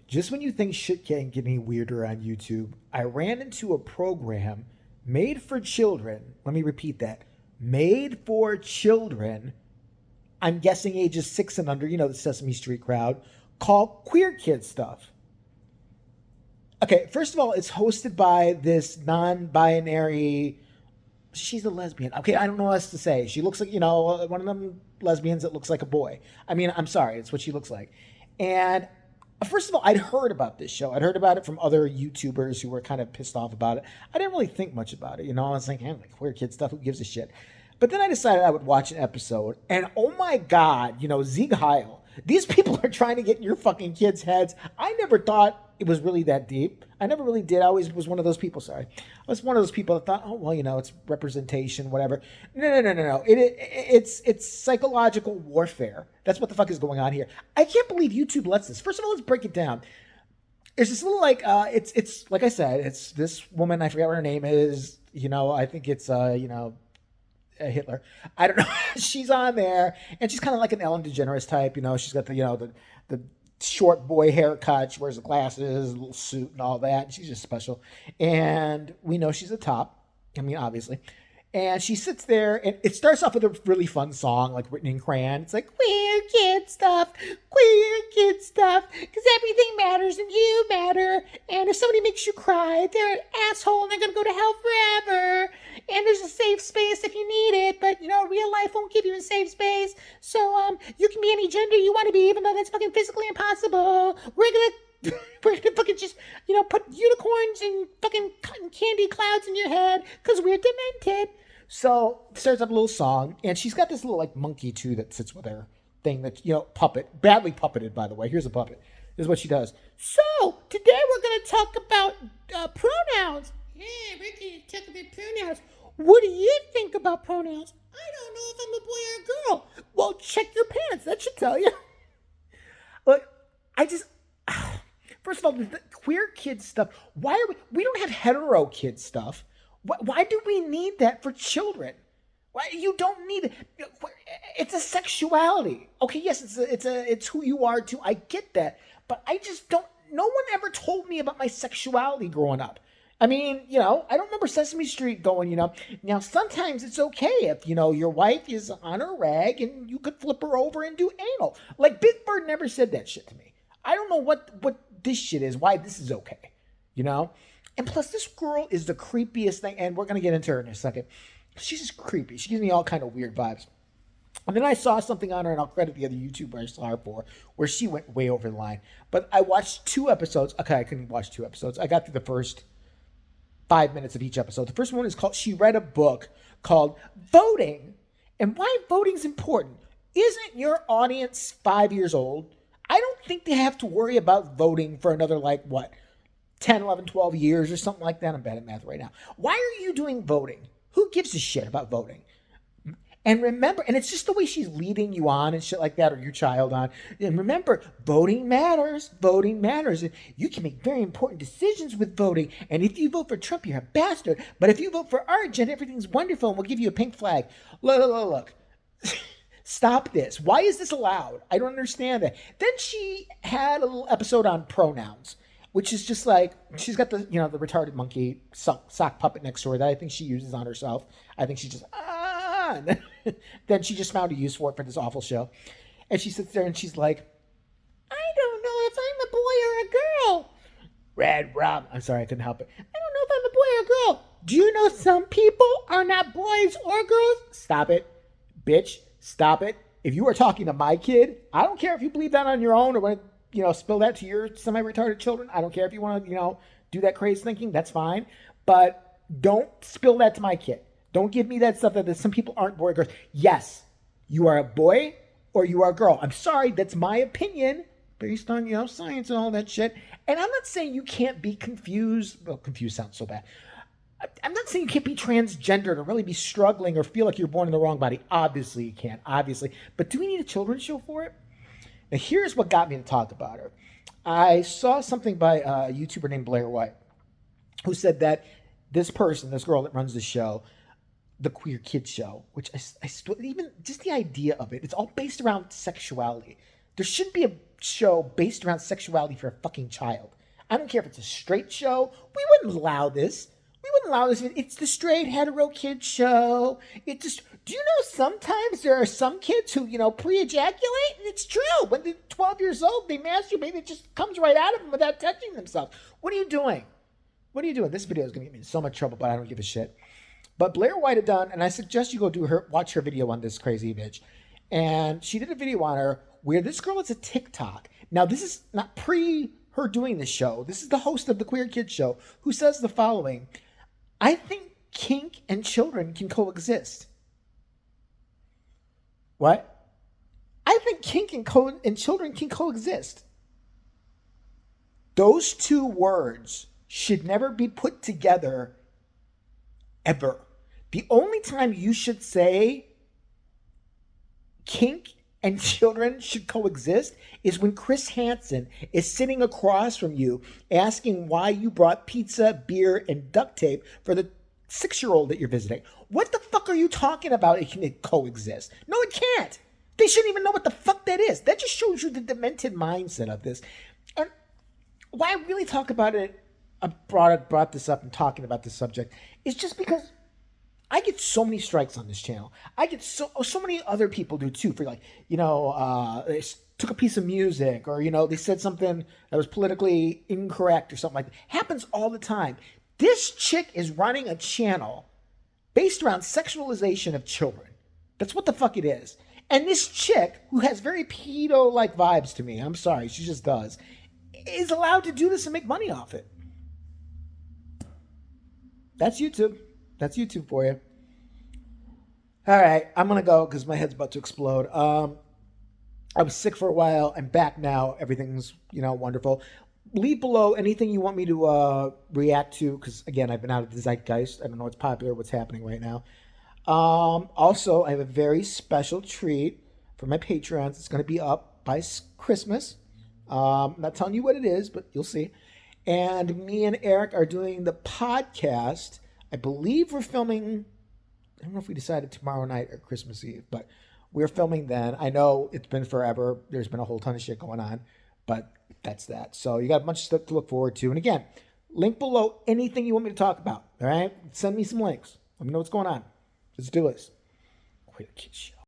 Just when you think shit can't get any weirder on YouTube, I ran into a program made for children. Let me repeat that. Made for children. I'm guessing ages 6 and under, you know, the Sesame Street crowd, called Queer Kid Stuff. Okay, first of all, it's hosted by this non-binary. She's a lesbian. Okay, I don't know what else to say. She looks like, you know, one of them lesbians that looks like a boy. I mean, I'm sorry, it's what she looks like. And first of all, I'd heard about this show. I'd heard about it from other YouTubers who were kind of pissed off about it. I didn't really think much about it. You know, I was like, like queer kid stuff, who gives a shit? But then I decided I would watch an episode, and oh my God, you know, Sieg Heil. These people are trying to get in your fucking kids' heads. I never thought it was really that deep. I never really did. I always was one of those people, sorry. I was one of those people that thought, oh, well, you know, it's representation, whatever. No. It's psychological warfare. That's what the fuck is going on here. I can't believe YouTube lets this. First of all, let's break it down. There's this little, like, it's like I said, it's this woman, I forget what her name is. You know, I think it's, you know, Hitler. I don't know. She's on there, and she's kind of like an Ellen DeGeneres type. You know, she's got the, you know, the short boy haircut. She wears the glasses, a little suit, and all that. She's just special, and we know she's a top. I mean, obviously. And she sits there, and it starts off with a really fun song, like written in crayon. It's like, queer kid stuff, because everything matters and you matter. And if somebody makes you cry, they're an asshole and they're going to go to hell forever. And there's a safe space if you need it, but, you know, real life won't give you a safe space. So, you can be any gender you want to be, even though that's fucking physically impossible. We're gonna fucking just, you know, put unicorns and fucking cotton candy clouds in your head because we're demented. So starts up a little song, and she's got this little like monkey too that sits with her thing that, you know, puppet, badly puppeted, by the way. Here's a puppet. This is what she does. So today we're gonna talk about pronouns. Yeah, we're gonna talk about pronouns. What do you think about pronouns? I don't know if I'm a boy or a girl. Well, check your pants. That should tell you. Look, first of all, the queer kid stuff, why are we don't have hetero kid stuff. Why do we need that for children? Why you don't need it? It's a sexuality. Okay, yes, it's who you are too. I get that. But I just don't, no one ever told me about my sexuality growing up. I mean, you know, I don't remember Sesame Street going, you know. Now, sometimes it's okay if, you know, your wife is on her rag and you could flip her over and do anal. Like, Big Bird never said that shit to me. I don't know what this shit is, why this is okay, you know? And plus, this girl is the creepiest thing, and we're going to get into her in a second. She's just creepy. She gives me all kind of weird vibes. And then I saw something on her, and I'll credit the other YouTuber I saw her for, where she went way over the line. But I watched 2 episodes. Okay, I couldn't watch 2 episodes. I got through the first 5 minutes of each episode. The first one is called, she read a book called Voting, and why voting's important. Isn't your audience 5 years old? I don't think they have to worry about voting for another, like, what, 10, 11, 12 years or something like that. I'm bad at math right now. Why are you doing voting? Who gives a shit about voting? And remember, and it's just the way she's leading you on and shit like that, or your child on. And remember, voting matters. Voting matters. You can make very important decisions with voting. And if you vote for Trump, you're a bastard. But if you vote for our agenda, everything's wonderful, and we'll give you a pink flag. Look. Stop this. Why is this allowed? I don't understand that. Then she had a little episode on pronouns, which is just like, she's got the, you know, the retarded monkey sock puppet next to her that I think she uses on herself. I think she just, then she just found a use for it for this awful show. And she sits there and she's like, I don't know if I'm a boy or a girl. Red rum. I'm sorry, I couldn't help it. I don't know if I'm a boy or a girl. Do you know some people are not boys or girls? Stop it, bitch. Stop it. If you are talking to my kid, I don't care if you believe that on your own or want to, you know, spill that to your semi-retarded children. I don't care if you want to, you know, do that crazy thinking. That's fine. But don't spill that to my kid. Don't give me that stuff that some people aren't boy or girls. Yes, you are a boy or you are a girl. I'm sorry. That's my opinion based on, you know, science and all that shit. And I'm not saying you can't be confused. Well, confused sounds so bad. I'm not saying you can't be transgendered or really be struggling or feel like you're born in the wrong body. Obviously you can, obviously. But do we need a children's show for it? Now here's what got me to talk about her. I saw something by a YouTuber named Blair White, who said that this girl that runs the show, the Queer Kid Show, which I even just the idea of it, it's all based around sexuality. There shouldn't be show based around sexuality for a fucking child. I don't care if it's a straight show. We wouldn't allow this. We wouldn't allow this. It's the straight hetero kid show. It just. Do you know sometimes there are some kids who, pre-ejaculate? It's true. When they're 12 years old, they masturbate. It just comes right out of them without touching themselves. What are you doing? What are you doing? This video is going to get me in so much trouble, but I don't give a shit. But Blair White had done, and I suggest you go watch her video on this crazy bitch. And she did a video on her where this girl is a TikTok. Now, this is not pre her doing this show. This is the host of the Queer Kids Show who says the following: I think kink and children can coexist. What? I think kink and children can coexist. Those two words should never be put together ever. The only time you should say kink and children should coexist is when Chris Hansen is sitting across from you asking why you brought pizza, beer, and duct tape for the 6-year-old that you're visiting. What the fuck are you talking about? Can it coexist? No, it can't. They shouldn't even know what the fuck that is. That just shows you the demented mindset of this. And why I really talk about it, I brought this up and talking about this subject, is just because I get so many strikes on this channel. I get so many other people do too, for like, they took a piece of music, or, they said something that was politically incorrect or something like that. Happens all the time. This chick is running a channel based around sexualization of children. That's what the fuck it is. And this chick, who has very pedo-like vibes to me, I'm sorry, she just does, is allowed to do this and make money off it. That's YouTube. That's YouTube for you. All right, I'm going to go because my head's about to explode. I was sick for a while. I'm back now. Everything's, wonderful. Leave below anything you want me to react to, because, again, I've been out of the zeitgeist. I don't know what's popular, what's happening right now. Also, I have a very special treat for my Patreons. It's going to be up by Christmas. I'm not telling you what it is, but you'll see. And me and Eric are doing the podcast. I believe we're filming, I don't know if we decided tomorrow night or Christmas Eve, but we're filming then. I know it's been forever. There's been a whole ton of shit going on, but that's that. So you got a bunch of stuff to look forward to. And again, link below anything you want me to talk about. All right? Send me some links. Let me know what's going on. Let's do this. Queer Kids Show.